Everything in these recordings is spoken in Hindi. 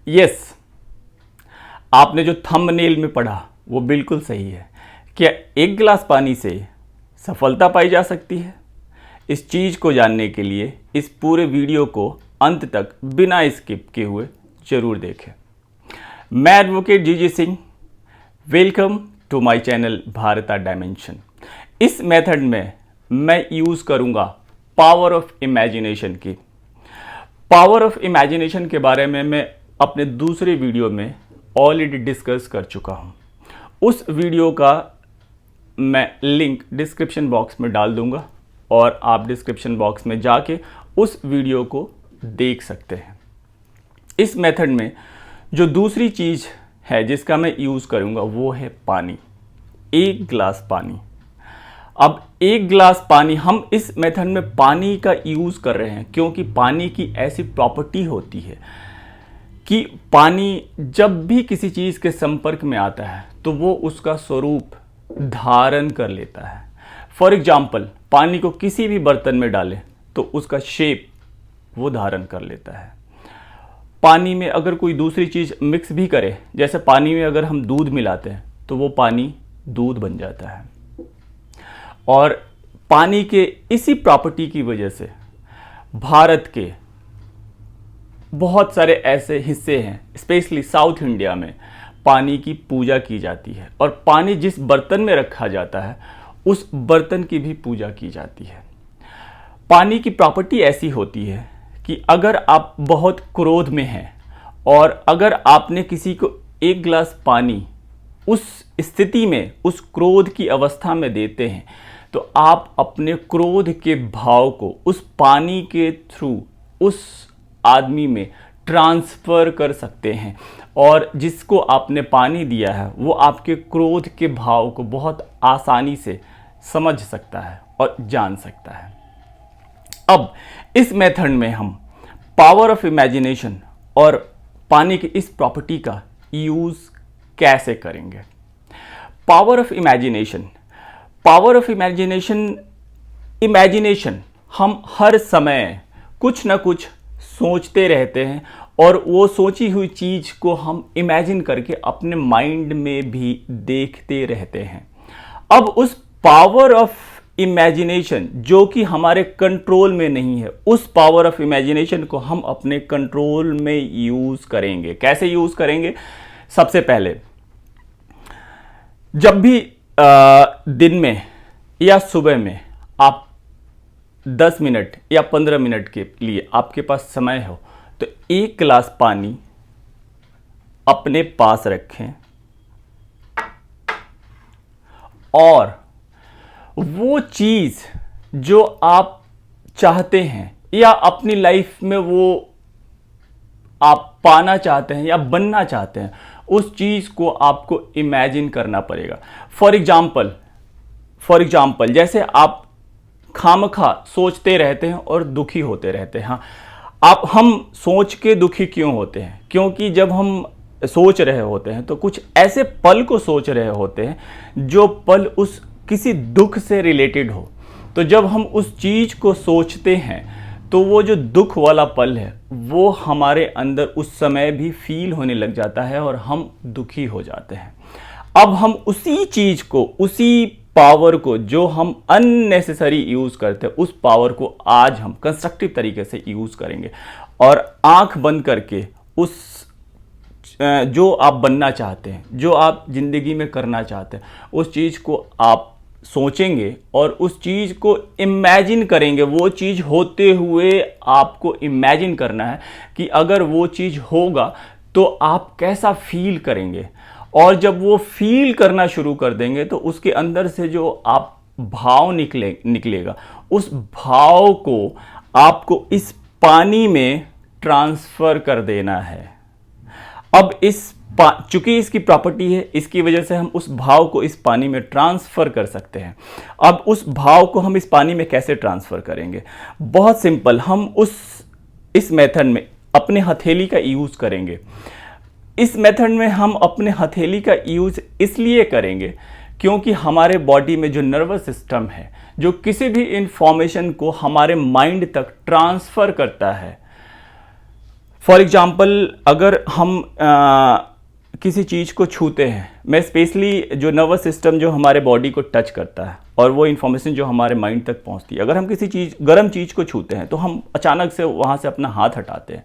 यस, आपने जो थंबनेल में पढ़ा वो बिल्कुल सही है। क्या एक गिलास पानी से सफलता पाई जा सकती है? इस चीज़ को जानने के लिए इस पूरे वीडियो को अंत तक बिना स्किप किए हुए जरूर देखें। मैं advocate GG Singh, welcome to my channel Bharata dimension. इस मेथड में मैं यूज़ करूँगा पावर ऑफ इमेजिनेशन की। पावर ऑफ इमेजिनेशन के बारे में मैं अपने दूसरे वीडियो में ऑलरेडी डिस्कस कर चुका हूँ। उस वीडियो का मैं लिंक डिस्क्रिप्शन बॉक्स में डाल दूँगा और आप डिस्क्रिप्शन बॉक्स में जाके उस वीडियो को देख सकते हैं। इस मेथड में जो दूसरी चीज़ है जिसका मैं यूज़ करूँगा वो है पानी। एक गिलास पानी। अब एक गिलास पानी, हम इस मेथड में पानी का यूज़ कर रहे हैं क्योंकि पानी की ऐसी प्रॉपर्टी होती है कि पानी जब भी किसी चीज़ के संपर्क में आता है तो वो उसका स्वरूप धारण कर लेता है। फॉर एग्जाम्पल, पानी को किसी भी बर्तन में डालें तो उसका शेप वो धारण कर लेता है। पानी में अगर कोई दूसरी चीज़ मिक्स भी करे, जैसे पानी में अगर हम दूध मिलाते हैं तो वो पानी दूध बन जाता है। और पानी के इसी प्रॉपर्टी की वजह से भारत के बहुत सारे ऐसे हिस्से हैं, स्पेशली साउथ इंडिया में पानी की पूजा की जाती है और पानी जिस बर्तन में रखा जाता है उस बर्तन की भी पूजा की जाती है। पानी की प्रॉपर्टी ऐसी होती है कि अगर आप बहुत क्रोध में हैं और अगर आपने किसी को एक गिलास पानी उस स्थिति में, उस क्रोध की अवस्था में देते हैं तो आप अपने क्रोध के भाव को उस पानी के थ्रू उस आदमी में ट्रांसफ़र कर सकते हैं और जिसको आपने पानी दिया है वो आपके क्रोध के भाव को बहुत आसानी से समझ सकता है और जान सकता है। अब इस मेथड में हम पावर ऑफ इमेजिनेशन और पानी की इस प्रॉपर्टी का यूज़ कैसे करेंगे? Power of imagination. Power of imagination हम हर समय कुछ ना कुछ सोचते रहते हैं और वो सोची हुई चीज़ को हम इमेजिन करके अपने माइंड में भी देखते रहते हैं। अब उस पावर ऑफ इमेजिनेशन जो कि हमारे कंट्रोल में नहीं है, उस पावर ऑफ इमेजिनेशन को हम अपने कंट्रोल में यूज़ करेंगे। कैसे यूज़ करेंगे? सबसे पहले, जब भी दिन में या सुबह में आप 10 मिनट या 15 मिनट के लिए आपके पास समय हो तो एक गिलास पानी अपने पास रखें और वो चीज़ जो आप चाहते हैं या अपनी लाइफ में वो आप पाना चाहते हैं या बनना चाहते हैं, उस चीज़ को आपको इमेजिन करना पड़ेगा। फॉर एग्जाम्पल जैसे आप खामखा सोचते रहते हैं और दुखी होते रहते हैं। हम सोच के दुखी क्यों होते हैं? क्योंकि जब हम सोच रहे होते हैं तो कुछ ऐसे पल को सोच रहे होते हैं जो पल उस किसी दुख से रिलेटेड हो। तो जब हम उस चीज़ को सोचते हैं तो वो जो दुख वाला पल है वो हमारे अंदर उस समय भी फील होने लग जाता है और हम दुखी हो जाते हैं। अब हम उसी चीज़ को, उसी पावर को जो हम अननेसेसरी यूज़ करते हैं, उस पावर को आज हम कंस्ट्रक्टिव तरीके से यूज़ करेंगे और आंख बंद करके उस जो आप बनना चाहते हैं, जो आप ज़िंदगी में करना चाहते हैं, उस चीज़ को आप सोचेंगे और उस चीज़ को इमेजिन करेंगे। वो चीज़ होते हुए आपको इमेजिन करना है कि अगर वो चीज़ होगा तो आप कैसा फील करेंगे। और जब वो फील करना शुरू कर देंगे तो उसके अंदर से जो आप भाव निकलेगा, उस भाव को आपको इस पानी में ट्रांसफ़र कर देना है। अब चूंकि इसकी प्रॉपर्टी है, इसकी वजह से हम उस भाव को इस पानी में ट्रांसफ़र कर सकते हैं। अब उस भाव को हम इस पानी में कैसे ट्रांसफ़र करेंगे? बहुत सिंपल, हम इस मेथड में अपने हथेली का यूज़ करेंगे। इस मेथड में हम अपने हथेली का यूज़ इसलिए करेंगे क्योंकि हमारे बॉडी में जो नर्वस सिस्टम है, जो किसी भी इंफॉर्मेशन को हमारे माइंड तक ट्रांसफ़र करता है, फॉर एग्जाम्पल अगर हम किसी चीज़ को छूते हैं, मैं स्पेशली जो नर्वस सिस्टम जो हमारे बॉडी को टच करता है और वो इन्फॉर्मेशन जो हमारे माइंड तक पहुंचती है, अगर हम किसी गर्म चीज़ को छूते हैं तो हम अचानक से वहाँ से अपना हाथ हटाते हैं।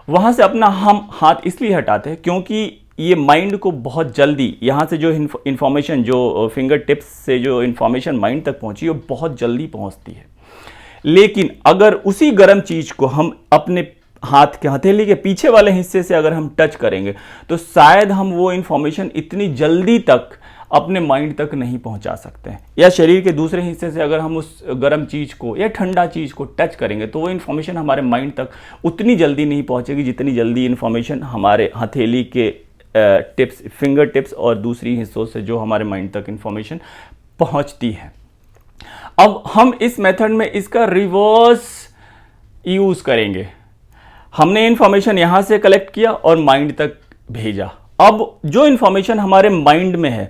वहाँ से अपना हम हाथ इसलिए हटाते हैं क्योंकि ये माइंड को बहुत जल्दी यहाँ से जो इन्फॉर्मेशन जो फिंगर टिप्स से जो इन्फॉर्मेशन माइंड तक पहुँची वो बहुत जल्दी पहुँचती है। लेकिन अगर उसी गर्म चीज़ को हम अपने हाथ के हथेली के पीछे वाले हिस्से से अगर हम टच करेंगे तो शायद हम वो इन्फॉर्मेशन इतनी जल्दी तक अपने माइंड तक नहीं पहुंचा सकते हैं। या शरीर के दूसरे हिस्से से अगर हम उस गर्म चीज़ को या ठंडा चीज़ को टच करेंगे तो वो इन्फॉर्मेशन हमारे माइंड तक उतनी जल्दी नहीं पहुंचेगी जितनी जल्दी इन्फॉर्मेशन हमारे हथेली के टिप्स, फिंगर टिप्स और दूसरी हिस्सों से जो हमारे माइंड तक इन्फॉर्मेशन पहुंचती है। अब हम इस मेथड में इसका रिवर्स यूज़ करेंगे। हमने इन्फॉर्मेशन यहाँ से कलेक्ट किया और माइंड तक भेजा। अब जो इन्फॉर्मेशन हमारे माइंड में है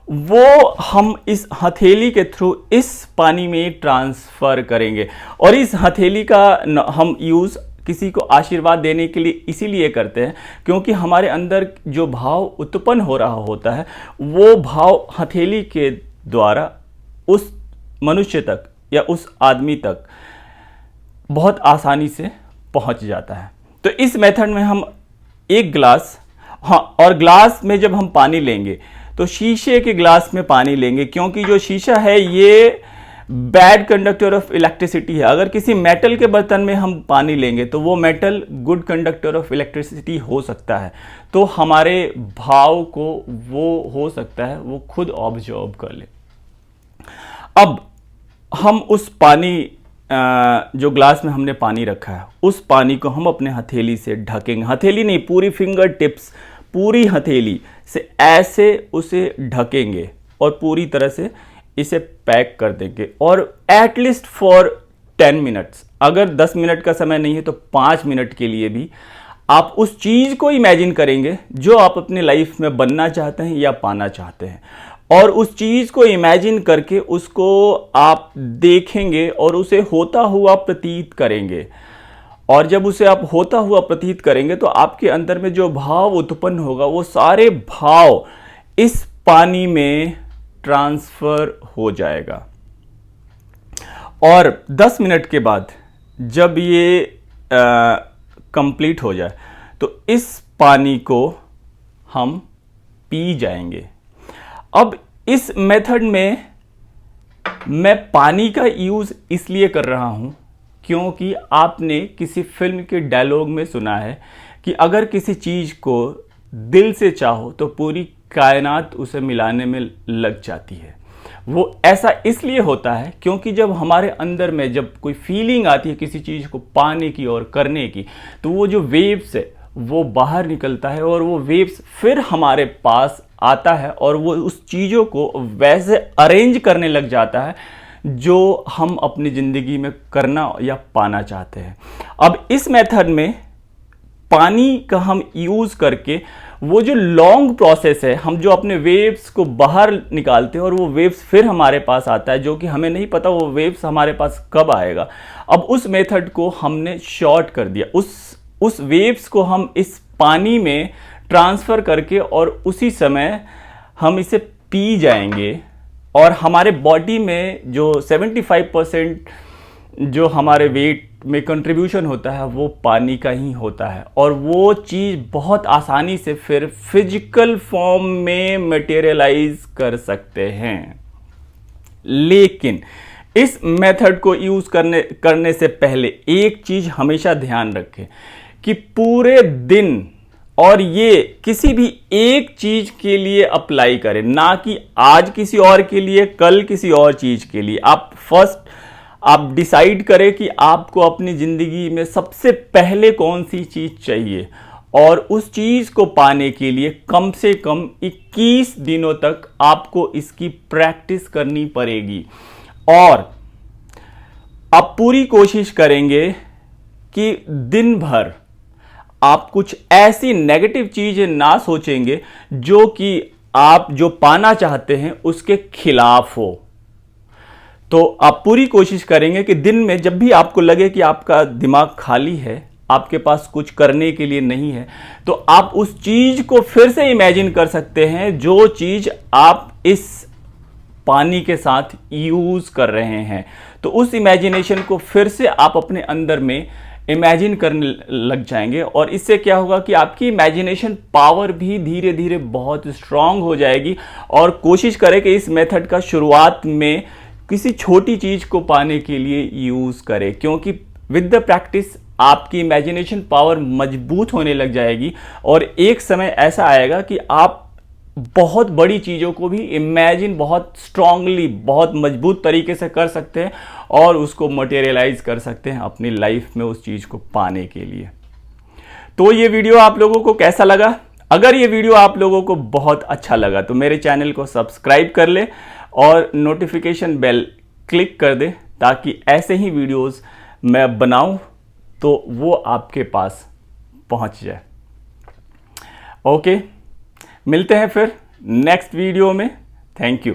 वो हम इस हथेली के थ्रू इस पानी में ट्रांसफ़र करेंगे। और इस हथेली का हम यूज़ किसी को आशीर्वाद देने के लिए इसीलिए करते हैं क्योंकि हमारे अंदर जो भाव उत्पन्न हो रहा होता है वो भाव हथेली के द्वारा उस मनुष्य तक या उस आदमी तक बहुत आसानी से पहुंच जाता है। तो इस मेथड में हम एक ग्लास, और ग्लास में जब हम पानी लेंगे तो शीशे के ग्लास में पानी लेंगे क्योंकि जो शीशा है ये बैड कंडक्टर ऑफ इलेक्ट्रिसिटी है। अगर किसी मेटल के बर्तन में हम पानी लेंगे तो वो metal good conductor of electricity हो सकता है। तो हमारे भाव को वो हो सकता है वो खुद ऑब्जर्व कर ले। अब हम उस पानी जो ग्लास में हमने पानी रखा है उस पानी को हम अपने हथेली से ढकेंगे। हथेली नहीं, पूरी फिंगर टिप्स, पूरी हथेली से ऐसे उसे ढकेंगे और पूरी तरह से इसे पैक कर देंगे। और एटलीस्ट फॉर 10 मिनट्स, अगर 10 मिनट का समय नहीं है तो 5 मिनट के लिए भी आप उस चीज़ को इमेजिन करेंगे जो आप अपने लाइफ में बनना चाहते हैं या पाना चाहते हैं। और उस चीज़ को इमेजिन करके उसको आप देखेंगे और उसे होता हुआ प्रतीत करेंगे। और जब उसे आप होता हुआ प्रतीत करेंगे तो आपके अंदर में जो भाव उत्पन्न होगा वो सारे भाव इस पानी में ट्रांसफ़र हो जाएगा। और 10 मिनट के बाद जब ये कंप्लीट हो जाए तो इस पानी को हम पी जाएंगे। अब इस मेथड में मैं पानी का यूज़ इसलिए कर रहा हूँ क्योंकि आपने किसी फिल्म के डायलॉग में सुना है कि अगर किसी चीज़ को दिल से चाहो तो पूरी कायनात उसे मिलाने में लग जाती है। वो ऐसा इसलिए होता है क्योंकि जब हमारे अंदर में जब कोई फीलिंग आती है किसी चीज़ को पाने की और करने की तो वो जो वेव्स है वो बाहर निकलता है और वो वेव्स फिर हमारे पास आता है और वो उस चीज़ों को वैसे अरेंज करने लग जाता है जो हम अपनी ज़िंदगी में करना या पाना चाहते हैं। अब इस मेथड में पानी का हम यूज़ करके वो जो लॉन्ग प्रोसेस है, हम जो अपने वेव्स को बाहर निकालते हैं और वो वेव्स फिर हमारे पास आता है जो कि हमें नहीं पता वो वेव्स हमारे पास कब आएगा। अब उस मेथड को हमने शॉर्ट कर दिया, उस वेव्स को हम इस पानी में ट्रांसफ़र करके और उसी समय हम इसे पी जाएंगे। और हमारे बॉडी में जो 75% जो हमारे वेट में कंट्रीब्यूशन होता है वो पानी का ही होता है और वो चीज़ बहुत आसानी से फिर फिजिकल फॉर्म में मटेरियलाइज कर सकते हैं। लेकिन इस मेथड को यूज़ करने से पहले एक चीज़ हमेशा ध्यान रखें कि पूरे दिन और ये किसी भी एक चीज़ के लिए अप्लाई करें, ना कि आज किसी और के लिए, कल किसी और चीज़ के लिए। आप डिसाइड करें कि आपको अपनी ज़िंदगी में सबसे पहले कौन सी चीज़ चाहिए और उस चीज़ को पाने के लिए कम से कम 21 दिनों तक आपको इसकी प्रैक्टिस करनी पड़ेगी। और आप पूरी कोशिश करेंगे कि दिन भर आप कुछ ऐसी नेगेटिव चीज़ें ना सोचेंगे जो कि आप जो पाना चाहते हैं उसके खिलाफ हो। तो आप पूरी कोशिश करेंगे कि दिन में जब भी आपको लगे कि आपका दिमाग खाली है, आपके पास कुछ करने के लिए नहीं है, तो आप उस चीज को फिर से इमेजिन कर सकते हैं जो चीज आप इस पानी के साथ यूज कर रहे हैं। तो उस इमेजिनेशन को फिर से आप अपने अंदर में इमेजिन करने लग जाएंगे, और इससे क्या होगा कि आपकी इमेजिनेशन पावर भी धीरे धीरे बहुत स्ट्रांग हो जाएगी। और कोशिश करें कि इस मेथड का शुरुआत में किसी छोटी चीज को पाने के लिए यूज करें, क्योंकि विद द प्रैक्टिस आपकी इमेजिनेशन पावर मजबूत होने लग जाएगी, और एक समय ऐसा आएगा कि आप बहुत बड़ी चीज़ों को भी इमेजिन बहुत स्ट्रांगली, बहुत मजबूत तरीके से कर सकते हैं और उसको मटेरियलाइज कर सकते हैं अपनी लाइफ में उस चीज़ को पाने के लिए। तो ये वीडियो आप लोगों को कैसा लगा? अगर ये वीडियो आप लोगों को बहुत अच्छा लगा तो मेरे चैनल को सब्सक्राइब कर ले और नोटिफिकेशन बेल क्लिक कर दे, ताकि ऐसे ही वीडियोस मैं बनाऊं तो वो आपके पास पहुंच जाए। ओके, मिलते हैं फिर नेक्स्ट वीडियो में। Thank you.